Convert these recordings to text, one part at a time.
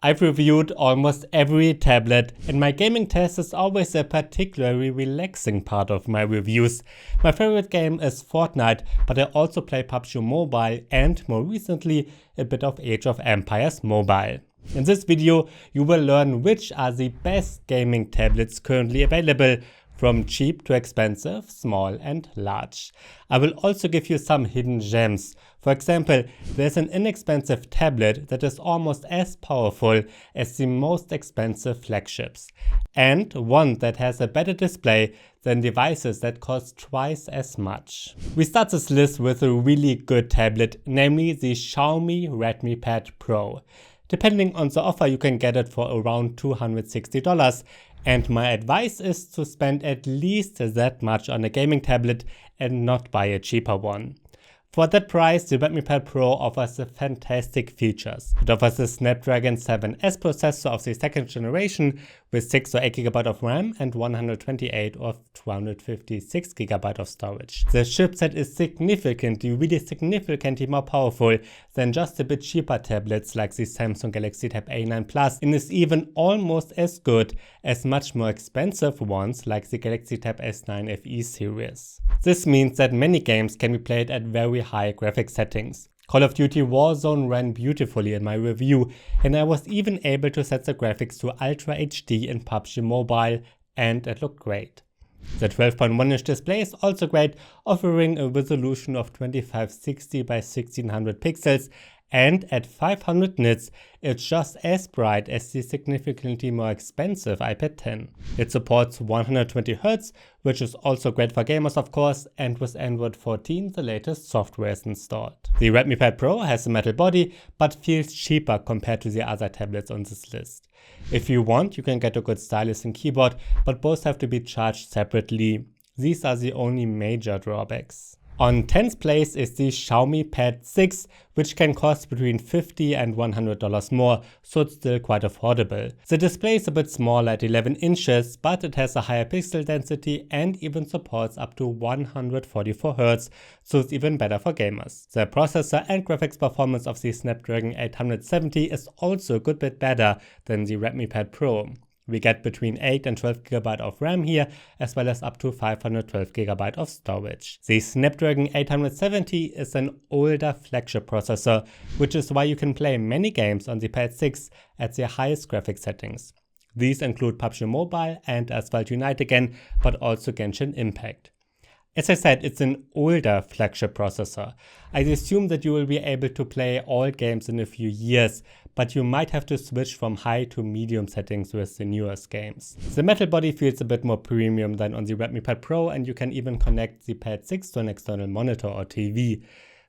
I've reviewed almost every tablet, and my gaming test is always a particularly relaxing part of my reviews. My favorite game is Fortnite, but I also play PUBG Mobile and, more recently, a bit of Age of Empires Mobile. In this video, you will learn which are the best gaming tablets currently available, from cheap to expensive, small and large. I will also give you some hidden gems. For example, there's an inexpensive tablet that is almost as powerful as the most expensive flagships, and one that has a better display than devices that cost twice as much. We start this list with a really good tablet, namely the Xiaomi Redmi Pad Pro. Depending on the offer, you can get it for around $260, and my advice is to spend at least that much on a gaming tablet and not buy a cheaper one. For that price, the Redmi Pad Pro offers fantastic features. It offers a Snapdragon 7S processor of the second generation with 6 or 8 GB of RAM and 128 or 256 GB of storage. The chipset is really significantly more powerful than just a bit cheaper tablets like the Samsung Galaxy Tab A9 Plus, and is even almost as good as much more expensive ones like the Galaxy Tab S10 FE series. This means that many games can be played at very high graphics settings. Call of Duty Warzone ran beautifully in my review, and I was even able to set the graphics to Ultra HD in PUBG Mobile, and it looked great. The 12.1-inch display is also great, offering a resolution of 2560 by 1600 pixels, and at 500 nits, it's just as bright as the significantly more expensive iPad 10. It supports 120Hz, which is also great for gamers of course, and with Android 14 the latest software is installed. The Redmi Pad Pro has a metal body, but feels cheaper compared to the other tablets on this list. If you want, you can get a good stylus and keyboard, but both have to be charged separately. These are the only major drawbacks. On 10th place is the Xiaomi Pad 6, which can cost between $50 and $100 more, so it's still quite affordable. The display is a bit smaller at 11 inches, but it has a higher pixel density and even supports up to 144Hz, so it's even better for gamers. The processor and graphics performance of the Snapdragon 870 is also a good bit better than the Redmi Pad Pro. We get between 8 and 12 GB of RAM here, as well as up to 512 GB of storage. The Snapdragon 870 is an older flagship processor, which is why you can play many games on the Pad 6 at their highest graphics settings. These include PUBG Mobile and Asphalt Unite again, but also Genshin Impact. As I said, it's an older flagship processor. I assume that you will be able to play all games in a few years, but you might have to switch from high to medium settings with the newest games. The metal body feels a bit more premium than on the Redmi Pad Pro, and you can even connect the Pad 6 to an external monitor or TV.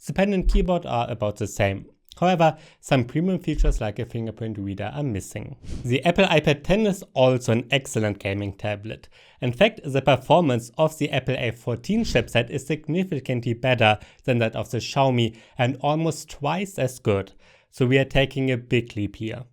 The pen and keyboard are about the same. However, some premium features like a fingerprint reader are missing. The Apple iPad 10 is also an excellent gaming tablet. In fact, the performance of the Apple A14 chipset is significantly better than that of the Xiaomi and almost twice as good, so we are taking a big leap here.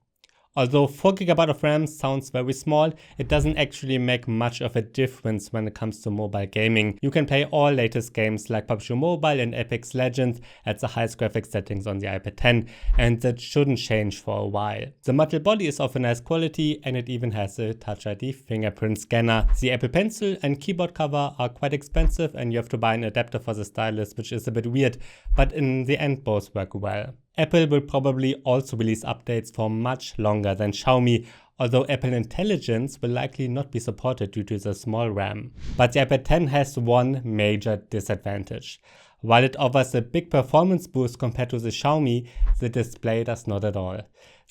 Although 4 GB of RAM sounds very small, it doesn't actually make much of a difference when it comes to mobile gaming. You can play all latest games like PUBG Mobile and Apex Legends at the highest graphics settings on the iPad 10, and that shouldn't change for a while. The metal body is of a nice quality, and it even has a Touch ID fingerprint scanner. The Apple Pencil and keyboard cover are quite expensive, and you have to buy an adapter for the stylus, which is a bit weird, but in the end both work well. Apple will probably also release updates for much longer than Xiaomi, although Apple Intelligence will likely not be supported due to the small RAM. But the iPad 10 has one major disadvantage. While it offers a big performance boost compared to the Xiaomi, the display does not at all.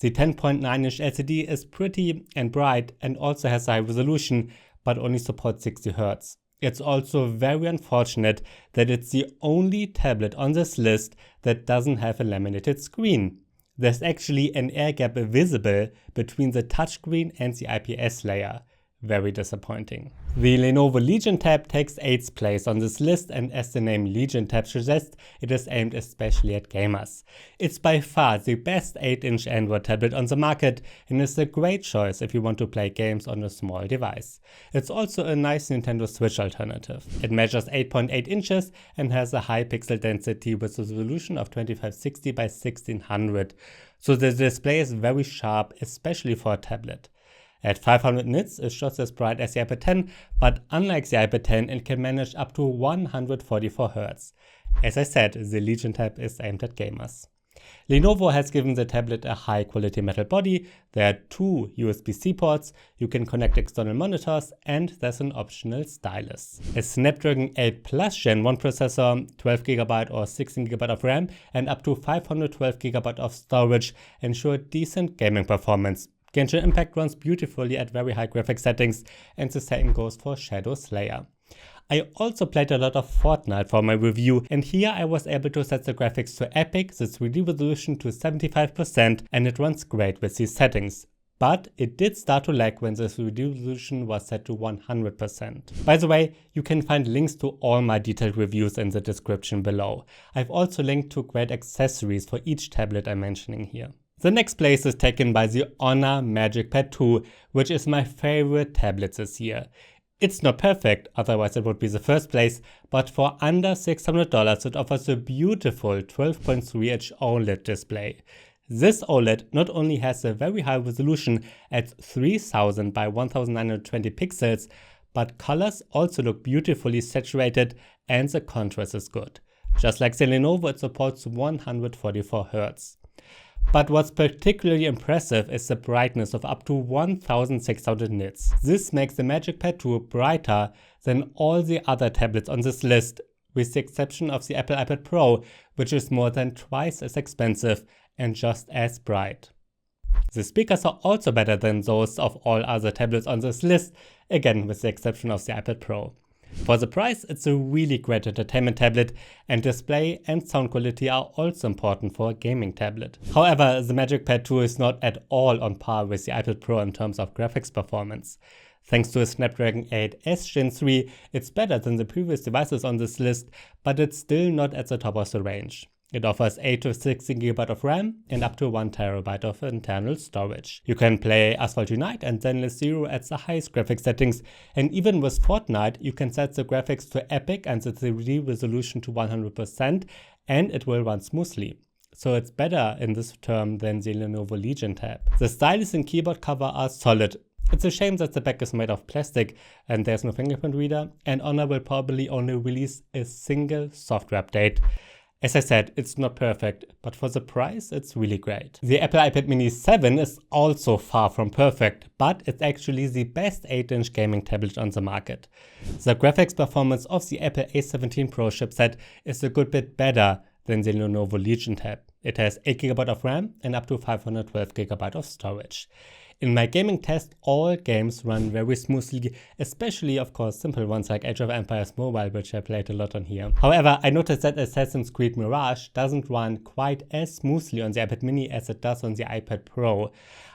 The 10.9-inch LCD is pretty and bright and also has a high resolution, but only supports 60Hz. It's also very unfortunate that it's the only tablet on this list that doesn't have a laminated screen. There's actually an air gap visible between the touchscreen and the IPS layer. Very disappointing. The Lenovo Legion Tab takes 8th place on this list, and as the name Legion Tab suggests, it is aimed especially at gamers. It's by far the best 8-inch Android tablet on the market and is a great choice if you want to play games on a small device. It's also a nice Nintendo Switch alternative. It measures 8.8 inches and has a high pixel density with a resolution of 2560 by 1600. So the display is very sharp, especially for a tablet. At 500 nits, it's just as bright as the iPad 10, but unlike the iPad 10, it can manage up to 144 Hz. As I said, the Legion Tab is aimed at gamers. Lenovo has given the tablet a high quality metal body, there are 2 USB-C ports, you can connect external monitors, and there's an optional stylus. A Snapdragon 8 Plus Gen 1 processor, 12GB or 16GB of RAM, and up to 512GB of storage ensure decent gaming performance. Genshin Impact runs beautifully at very high graphics settings, and the same goes for Shadow Slayer. I also played a lot of Fortnite for my review, and here I was able to set the graphics to epic, the 3D resolution to 75%, and it runs great with these settings. But it did start to lag when the 3D resolution was set to 100%. By the way, you can find links to all my detailed reviews in the description below. I've also linked to great accessories for each tablet I'm mentioning here. The next place is taken by the Honor MagicPad 2, which is my favorite tablet this year. It's not perfect, otherwise it would be the first place, but for under $600 it offers a beautiful 12.3-inch OLED display. This OLED not only has a very high resolution at 3000 by 1920 pixels, but colors also look beautifully saturated and the contrast is good. Just like the Lenovo, it supports 144 Hz. But what's particularly impressive is the brightness of up to 1600 nits. This makes the MagicPad 2 brighter than all the other tablets on this list, with the exception of the Apple iPad Pro, which is more than twice as expensive and just as bright. The speakers are also better than those of all other tablets on this list, again with the exception of the iPad Pro. For the price, it's a really great entertainment tablet, and display and sound quality are also important for a gaming tablet. However, the MagicPad 2 is not at all on par with the iPad Pro in terms of graphics performance. Thanks to a Snapdragon 8S Gen 3, it's better than the previous devices on this list, but it's still not at the top of the range. It offers 8 to 16GB of RAM and up to 1TB of internal storage. You can play Asphalt Unite and Zenless Zero at the highest graphics settings, and even with Fortnite you can set the graphics to epic and the 3D resolution to 100%, and it will run smoothly. So it's better in this term than the Lenovo Legion Tab. The stylus and keyboard cover are solid. It's a shame that the back is made of plastic and there's no fingerprint reader, and Honor will probably only release a single software update. As I said, it's not perfect, but for the price, it's really great. The Apple iPad mini 7 is also far from perfect, but it's actually the best 8-inch gaming tablet on the market. The graphics performance of the Apple A17 Pro chipset is a good bit better than the Lenovo Legion Tab. It has 8GB of RAM and up to 512GB of storage. In my gaming test, all games run very smoothly, especially of course simple ones like Age of Empires Mobile, which I played a lot on here. However, I noticed that Assassin's Creed Mirage doesn't run quite as smoothly on the iPad mini as it does on the iPad Pro.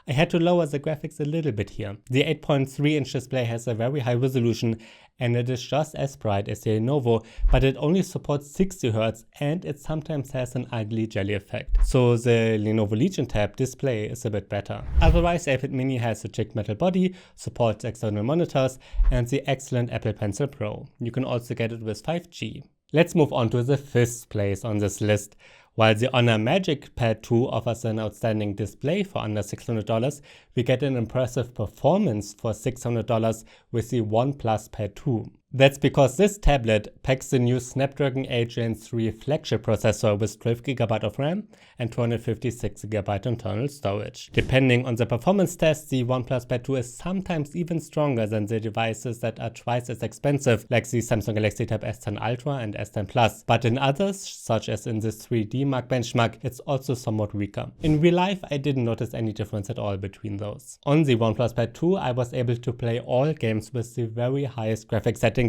I had to lower the graphics a little bit here. The 8.3-inch display has a very high resolution and it is just as bright as the Lenovo, but it only supports 60 Hz and it sometimes has an ugly jelly effect. So the Lenovo Legion Tab display is a bit better. Otherwise, the iPad mini has a chic metal body, supports external monitors, and the excellent Apple Pencil Pro. You can also get it with 5G. Let's move on to the 5th place on this list. While the Honor MagicPad 2 offers an outstanding display for under $600, we get an impressive performance for $600 with the OnePlus Pad 2. That's because this tablet packs the new Snapdragon 8 Gen 3 flagship processor with 12GB of RAM and 256GB internal storage. Depending on the performance test, the OnePlus Pad 2 is sometimes even stronger than the devices that are twice as expensive, like the Samsung Galaxy Tab S10 Ultra and S10 Plus. But in others, such as in this 3D Mark benchmark, it's also somewhat weaker. In real life, I didn't notice any difference at all between those. On the OnePlus Pad 2, I was able to play all games with the very highest graphics settings,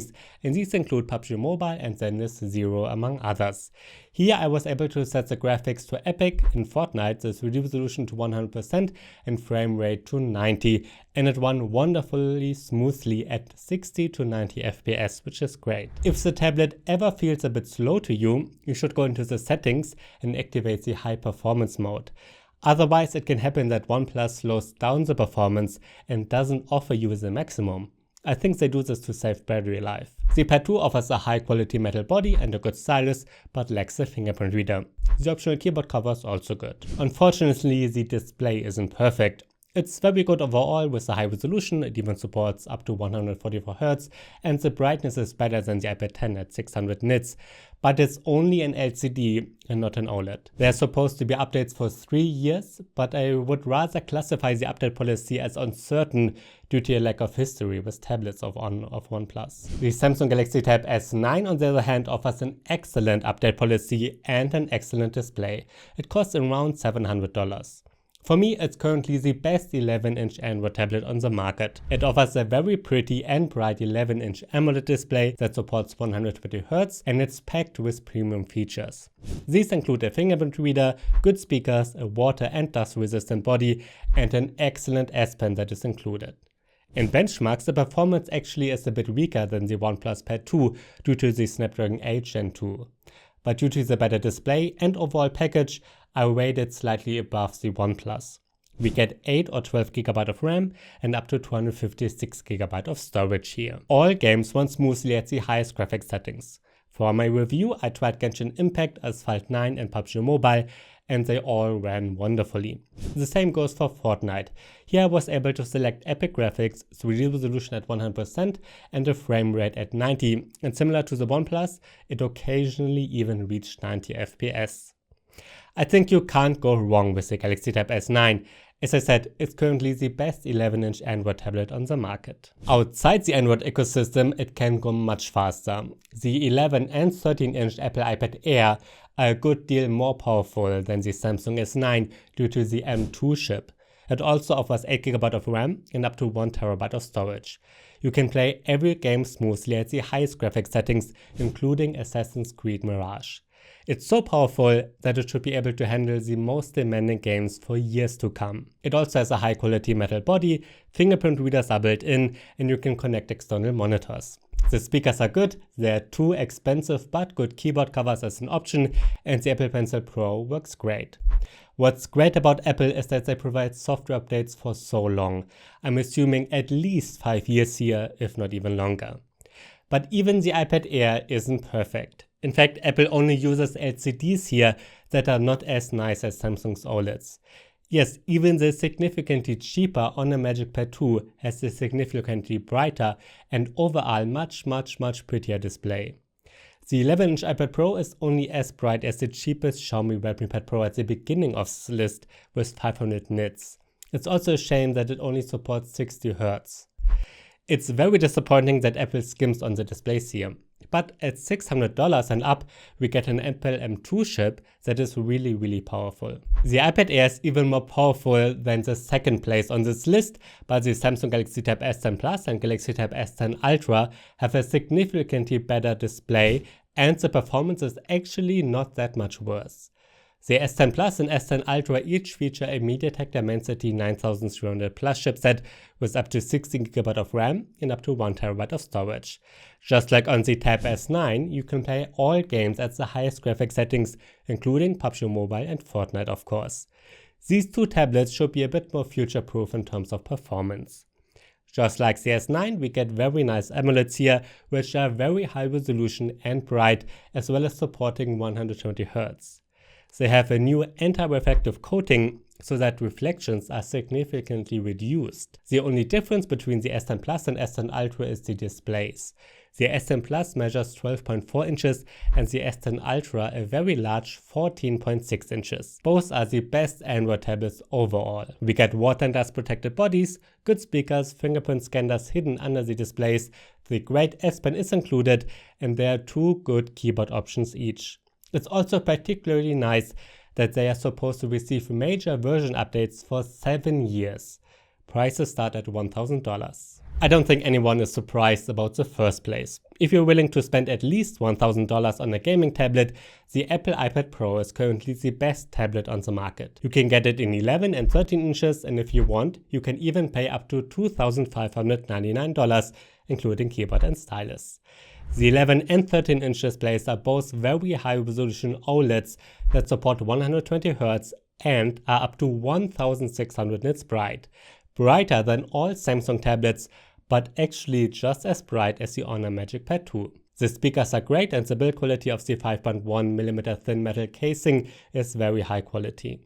and these include PUBG Mobile and Zenless Zero among others. Here I was able to set the graphics to epic, in Fortnite the 3D resolution to 100% and frame rate to 90, and it ran wonderfully smoothly at 60 to 90 FPS, which is great. If the tablet ever feels a bit slow to you, you should go into the settings and activate the high performance mode. Otherwise, it can happen that OnePlus slows down the performance and doesn't offer you the maximum. I think they do this to save battery life. The Pad 2 offers a high quality metal body and a good stylus, but lacks a fingerprint reader. The optional keyboard cover is also good. Unfortunately, the display isn't perfect. It's very good overall with a high resolution, it even supports up to 144Hz, and the brightness is better than the iPad 10 at 600 nits, but it's only an LCD and not an OLED. There are supposed to be updates for 3 years, but I would rather classify the update policy as uncertain due to a lack of history with tablets of OnePlus. The Samsung Galaxy Tab S9 on the other hand offers an excellent update policy and an excellent display. It costs around $700. For me, it's currently the best 11-inch Android tablet on the market. It offers a very pretty and bright 11-inch AMOLED display that supports 120Hz, and it's packed with premium features. These include a fingerprint reader, good speakers, a water and dust resistant body, and an excellent S Pen that is included. In benchmarks, the performance actually is a bit weaker than the OnePlus Pad 2 due to the Snapdragon 8 Gen 2. But due to the better display and overall package, I rate it slightly above the OnePlus. We get 8 or 12GB of RAM and up to 256GB of storage here. All games run smoothly at the highest graphics settings. For my review, I tried Genshin Impact, Asphalt 9 and PUBG Mobile, and they all ran wonderfully. The same goes for Fortnite. Here I was able to select epic graphics, 3D resolution at 100% and a frame rate at 90, and similar to the OnePlus, it occasionally even reached 90 FPS. I think you can't go wrong with the Galaxy Tab S9. As I said, it's currently the best 11-inch Android tablet on the market. Outside the Android ecosystem, it can go much faster. The 11 and 13-inch Apple iPad Air are a good deal more powerful than the Samsung S9 due to the M2 chip. It also offers 8GB of RAM and up to 1TB of storage. You can play every game smoothly at the highest graphics settings, including Assassin's Creed Mirage. It's so powerful that it should be able to handle the most demanding games for years to come. It also has a high quality metal body, fingerprint readers are built in, and you can connect external monitors. The speakers are good, there are 2 expensive but good keyboard covers as an option, and the Apple Pencil Pro works great. What's great about Apple is that they provide software updates for so long. I'm assuming at least 5 years here, if not even longer. But even the iPad Air isn't perfect. In fact, Apple only uses LCDs here that are not as nice as Samsung's OLEDs. Yes, even the significantly cheaper Honor MagicPad 2 has a significantly brighter and overall much prettier display. The 11-inch iPad Pro is only as bright as the cheapest Xiaomi Redmi Pad Pro at the beginning of this list with 500 nits. It's also a shame that it only supports 60Hz. It's very disappointing that Apple skims on the displays here. But at $600 and up, we get an Apple M2 chip that is really powerful. The iPad Air is even more powerful than the second place on this list, but the Samsung Galaxy Tab S10 Plus and Galaxy Tab S10 Ultra have a significantly better display, and the performance is actually not that much worse. The S10 Plus and S10 Ultra each feature a MediaTek Dimensity 9300 Plus chipset with up to 16GB of RAM and up to 1TB of storage. Just like on the Tab S9, you can play all games at the highest graphics settings, including PUBG Mobile and Fortnite of course. These 2 tablets should be a bit more future-proof in terms of performance. Just like the S9, we get very nice AMOLEDs here, which are very high resolution and bright, as well as supporting 120Hz. They have a new anti-reflective coating so that reflections are significantly reduced. The only difference between the S10 Plus and S10 Ultra is the displays. The S10 Plus measures 12.4 inches and the S10 Ultra a very large 14.6 inches. Both are the best Android tablets overall. We get water and dust protected bodies, good speakers, fingerprint scanners hidden under the displays, the great S Pen is included, and there are 2 good keyboard options each. It's also particularly nice that they are supposed to receive major version updates for 7 years. Prices start at $1,000. I don't think anyone is surprised about the first place. If you're willing to spend at least $1,000 on a gaming tablet, the Apple iPad Pro is currently the best tablet on the market. You can get it in 11 and 13 inches, and if you want, you can even pay up to $2,599, including keyboard and stylus. The 11 and 13 inch displays are both very high resolution OLEDs that support 120Hz and are up to 1600 nits bright. Brighter than all Samsung tablets, but actually just as bright as the Honor MagicPad 2. The speakers are great and the build quality of the 5.1mm thin metal casing is very high quality.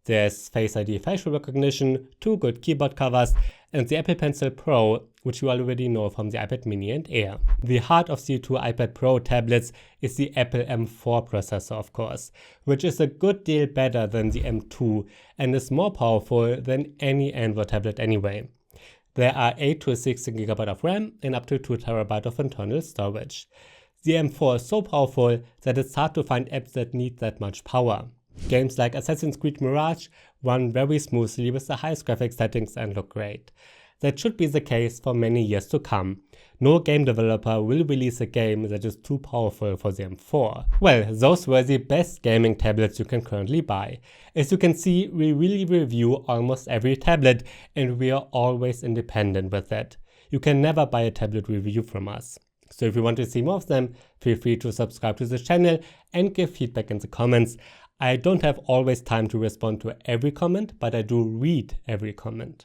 There's Face ID facial recognition, 2 good keyboard covers, and the Apple Pencil Pro, which you already know from the iPad mini and Air. The heart of the two iPad Pro tablets is the Apple M4 processor, of course, which is a good deal better than the M2 and is more powerful than any Android tablet anyway. There are 8 to 16GB of RAM and up to 2TB of internal storage. The M4 is so powerful that it's hard to find apps that need that much power. Games like Assassin's Creed Mirage run very smoothly with the highest graphics settings and look great. That should be the case for many years to come. No game developer will release a game that is too powerful for the M4. Well, those were the best gaming tablets you can currently buy. As you can see, we really review almost every tablet and we are always independent with that. You can never buy a tablet review from us. So if you want to see more of them, feel free to subscribe to the channel and give feedback in the comments. I don't have always time to respond to every comment, but I do read every comment.